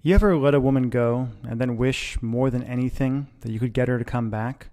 You ever let a woman go and then wish more than anything that you could get her to come back?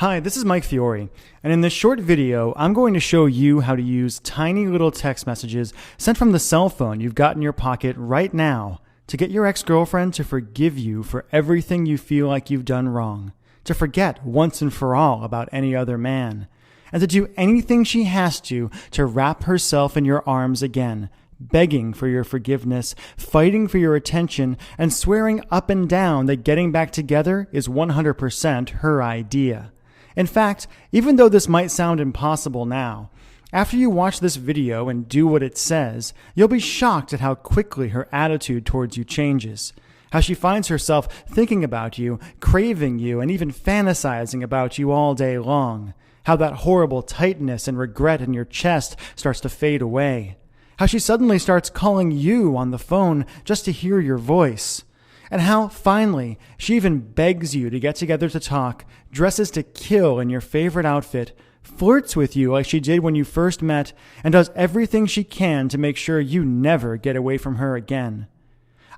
Hi, this is Mike Fiore, and in this short video, I'm going to show you how to use tiny little text messages sent from the cell phone you've got in your pocket right now to get your ex-girlfriend to forgive you for everything you feel like you've done wrong, to forget once and for all about any other man, and to do anything she has to wrap herself in your arms again, begging for your forgiveness, fighting for your attention, and swearing up and down that getting back together is 100% her idea. In fact, even though this might sound impossible now, after you watch this video and do what it says, you'll be shocked at how quickly her attitude towards you changes. How she finds herself thinking about you, craving you, and even fantasizing about you all day long. How that horrible tightness and regret in your chest starts to fade away. How she suddenly starts calling you on the phone just to hear your voice. And how, finally, she even begs you to get together to talk, dresses to kill in your favorite outfit, flirts with you like she did when you first met, and does everything she can to make sure you never get away from her again.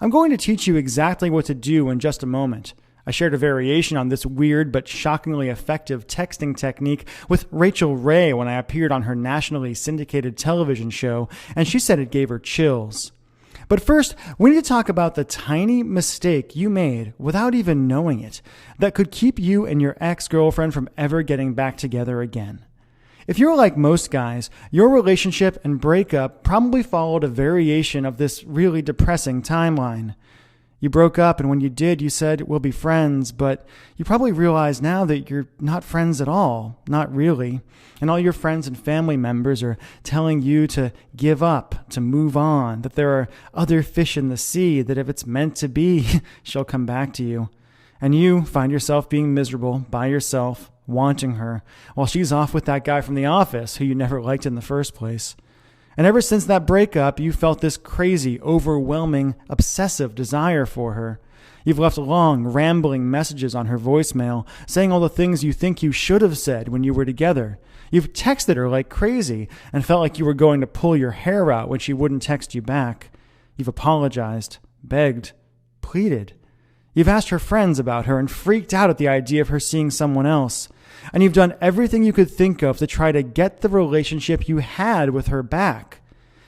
I'm going to teach you exactly what to do in just a moment. I shared a variation on this weird but shockingly effective texting technique with Rachel Ray when I appeared on her nationally syndicated television show, and she said it gave her chills. But first, we need to talk about the tiny mistake you made without even knowing it that could keep you and your ex-girlfriend from ever getting back together again. If you're like most guys, your relationship and breakup probably followed a variation of this really depressing timeline. You broke up, and when you did, you said, we'll be friends, but you probably realize now that you're not friends at all, not really, and all your friends and family members are telling you to give up, to move on, that there are other fish in the sea, that if it's meant to be, she'll come back to you. And you find yourself being miserable by yourself, wanting her, while she's off with that guy from the office who you never liked in the first place. And ever since that breakup, you felt this crazy, overwhelming, obsessive desire for her. You've left long, rambling messages on her voicemail, saying all the things you think you should have said when you were together. You've texted her like crazy and felt like you were going to pull your hair out when she wouldn't text you back. You've apologized, begged, pleaded. You've asked her friends about her and freaked out at the idea of her seeing someone else. And you've done everything you could think of to try to get the relationship you had with her back.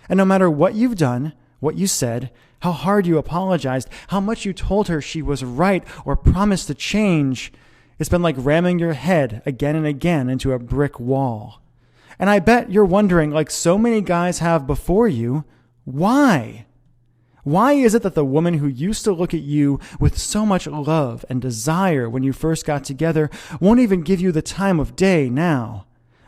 And no matter what you've done, what you said, how hard you apologized, how much you told her she was right or promised to change, it's been like ramming your head again and again into a brick wall. And I bet you're wondering, like so many guys have before you, why? Why is it that the woman who used to look at you with so much love and desire when you first got together won't even give you the time of day now?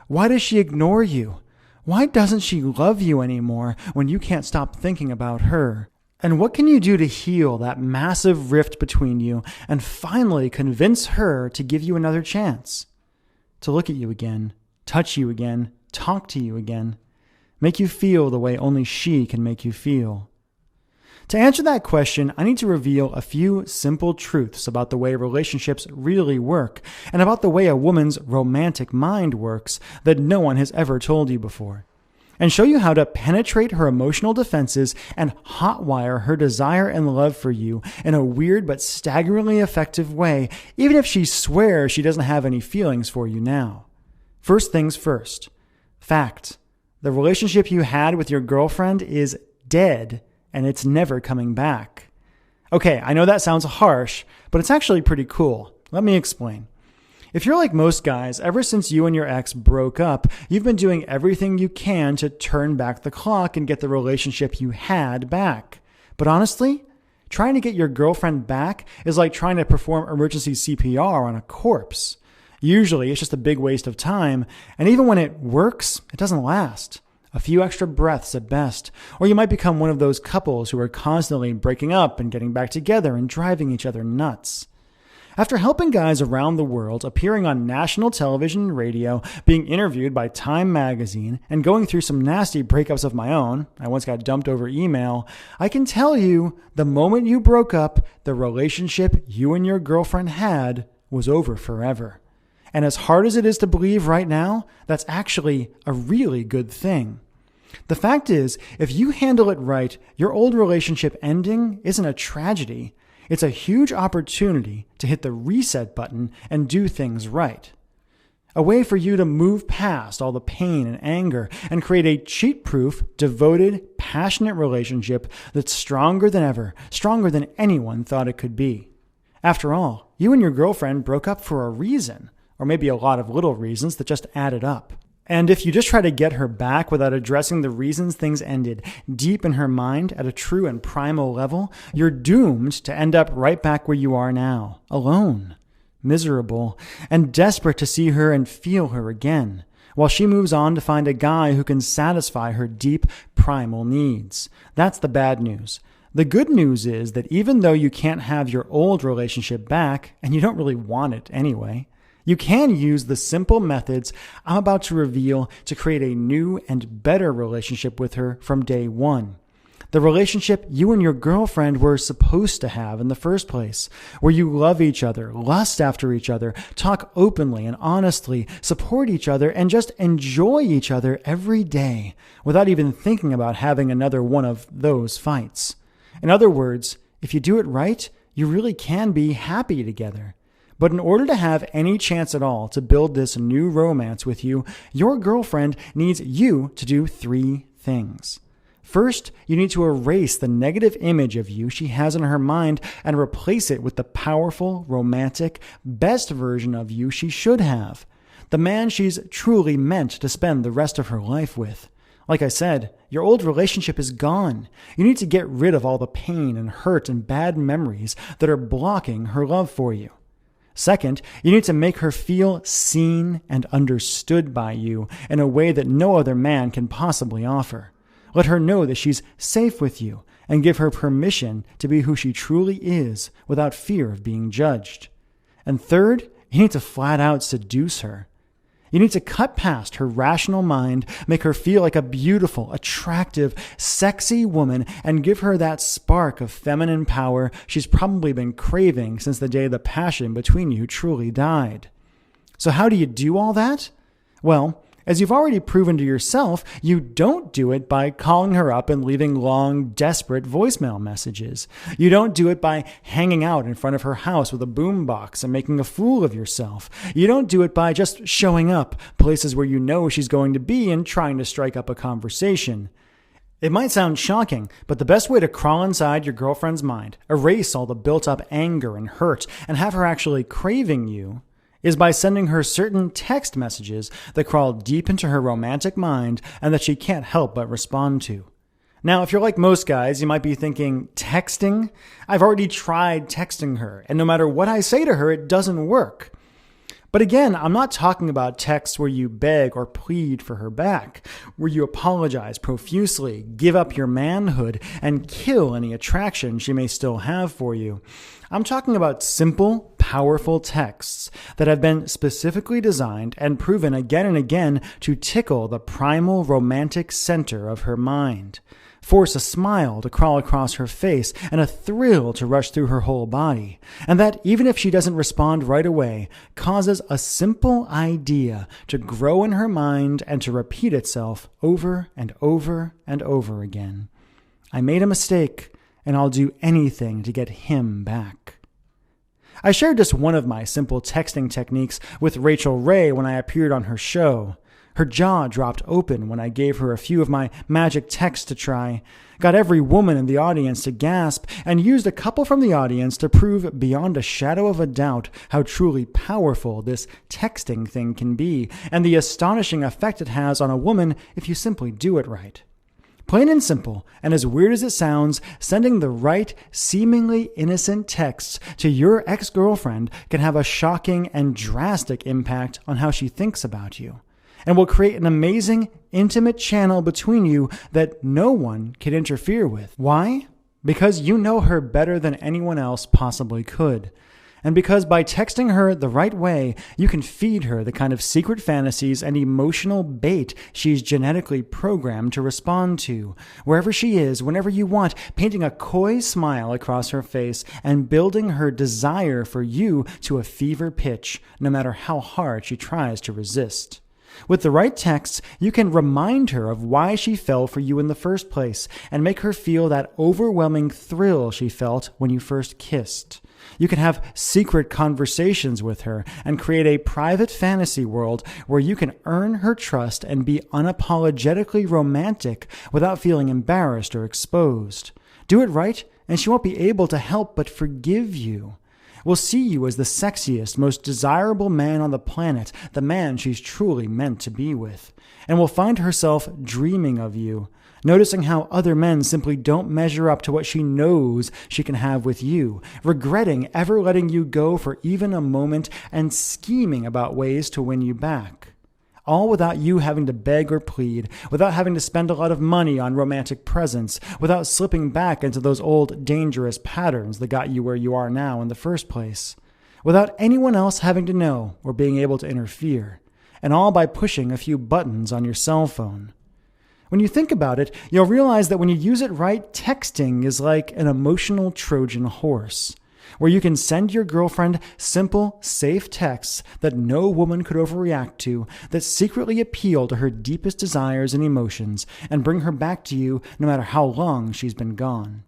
Why does she ignore you? Why doesn't she love you anymore when you can't stop thinking about her? And what can you do to heal that massive rift between you and finally convince her to give you another chance? To look at you again, touch you again, talk to you again, make you feel the way only she can make you feel. To answer that question, I need to reveal a few simple truths about the way relationships really work and about the way a woman's romantic mind works that no one has ever told you before, and show you how to penetrate her emotional defenses and hotwire her desire and love for you in a weird but staggeringly effective way, even if she swears she doesn't have any feelings for you now. First things first. Fact. The relationship you had with your girlfriend is dead. And it's never coming back. Okay, I know that sounds harsh, but it's actually pretty cool. Let me explain. If you're like most guys, ever since you and your ex broke up, you've been doing everything you can to turn back the clock and get the relationship you had back. But honestly, trying to get your girlfriend back is like trying to perform emergency CPR on a corpse. Usually, it's just a big waste of time, and even when it works, it doesn't last. A few extra breaths at best, or you might become one of those couples who are constantly breaking up and getting back together and driving each other nuts. After helping guys around the world, appearing on national television and radio, being interviewed by Time magazine, and going through some nasty breakups of my own, I once got dumped over email, I can tell you, the moment you broke up, the relationship you and your girlfriend had was over forever. And as hard as it is to believe right now, that's actually a really good thing. The fact is, if you handle it right, your old relationship ending isn't a tragedy. It's a huge opportunity to hit the reset button and do things right. A way for you to move past all the pain and anger and create a cheat-proof, devoted, passionate relationship that's stronger than ever, stronger than anyone thought it could be. After all, you and your girlfriend broke up for a reason, or maybe a lot of little reasons that just added up. And if you just try to get her back without addressing the reasons things ended deep in her mind at a true and primal level, you're doomed to end up right back where you are now, alone, miserable, and desperate to see her and feel her again, while she moves on to find a guy who can satisfy her deep, primal needs. That's the bad news. The good news is that even though you can't have your old relationship back, and you don't really want it anyway, you can use the simple methods I'm about to reveal to create a new and better relationship with her from day one. The relationship you and your girlfriend were supposed to have in the first place, where you love each other, lust after each other, talk openly and honestly, support each other, and just enjoy each other every day without even thinking about having another one of those fights. In other words, if you do it right, you really can be happy together. But in order to have any chance at all to build this new romance with you, your girlfriend needs you to do 3 things. First, you need to erase the negative image of you she has in her mind and replace it with the powerful, romantic, best version of you she should have. The man she's truly meant to spend the rest of her life with. Like I said, your old relationship is gone. You need to get rid of all the pain and hurt and bad memories that are blocking her love for you. Second, you need to make her feel seen and understood by you in a way that no other man can possibly offer. Let her know that she's safe with you and give her permission to be who she truly is without fear of being judged. And third, you need to flat out seduce her. You need to cut past her rational mind, make her feel like a beautiful, attractive, sexy woman, and give her that spark of feminine power she's probably been craving since the day the passion between you truly died. So how do you do all that? Well, as you've already proven to yourself, you don't do it by calling her up and leaving long, desperate voicemail messages. You don't do it by hanging out in front of her house with a boombox and making a fool of yourself. You don't do it by just showing up places where you know she's going to be and trying to strike up a conversation. It might sound shocking, but the best way to crawl inside your girlfriend's mind, erase all the built-up anger and hurt, and have her actually craving you is by sending her certain text messages that crawl deep into her romantic mind and that she can't help but respond to. Now, if you're like most guys, you might be thinking, texting? I've already tried texting her, and no matter what I say to her, it doesn't work. But again, I'm not talking about texts where you beg or plead for her back, where you apologize profusely, give up your manhood, and kill any attraction she may still have for you. I'm talking about simple, powerful texts that have been specifically designed and proven again and again to tickle the primal romantic center of her mind, force a smile to crawl across her face and a thrill to rush through her whole body, and that, even if she doesn't respond right away, causes a simple idea to grow in her mind and to repeat itself over and over and over again. I made a mistake, and I'll do anything to get him back. I shared just one of my simple texting techniques with Rachel Ray when I appeared on her show. Her jaw dropped open when I gave her a few of my magic texts to try, got every woman in the audience to gasp, and used a couple from the audience to prove beyond a shadow of a doubt how truly powerful this texting thing can be, and the astonishing effect it has on a woman if you simply do it right. Plain and simple, and as weird as it sounds, sending the right, seemingly innocent texts to your ex-girlfriend can have a shocking and drastic impact on how she thinks about you, and will create an amazing, intimate channel between you that no one can interfere with. Why? Because you know her better than anyone else possibly could. And because by texting her the right way, you can feed her the kind of secret fantasies and emotional bait she's genetically programmed to respond to, wherever she is, whenever you want, painting a coy smile across her face and building her desire for you to a fever pitch, no matter how hard she tries to resist. With the right texts, you can remind her of why she fell for you in the first place and make her feel that overwhelming thrill she felt when you first kissed. You can have secret conversations with her and create a private fantasy world where you can earn her trust and be unapologetically romantic without feeling embarrassed or exposed. Do it right, and she won't be able to help but forgive you. Will see you as the sexiest, most desirable man on the planet, the man she's truly meant to be with, and will find herself dreaming of you, noticing how other men simply don't measure up to what she knows she can have with you, regretting ever letting you go for even a moment and scheming about ways to win you back. All without you having to beg or plead, without having to spend a lot of money on romantic presents, without slipping back into those old dangerous patterns that got you where you are now in the first place, without anyone else having to know or being able to interfere, and all by pushing a few buttons on your cell phone. When you think about it, you'll realize that when you use it right, texting is like an emotional Trojan horse, where you can send your girlfriend simple, safe texts that no woman could overreact to, that secretly appeal to her deepest desires and emotions, and bring her back to you no matter how long she's been gone.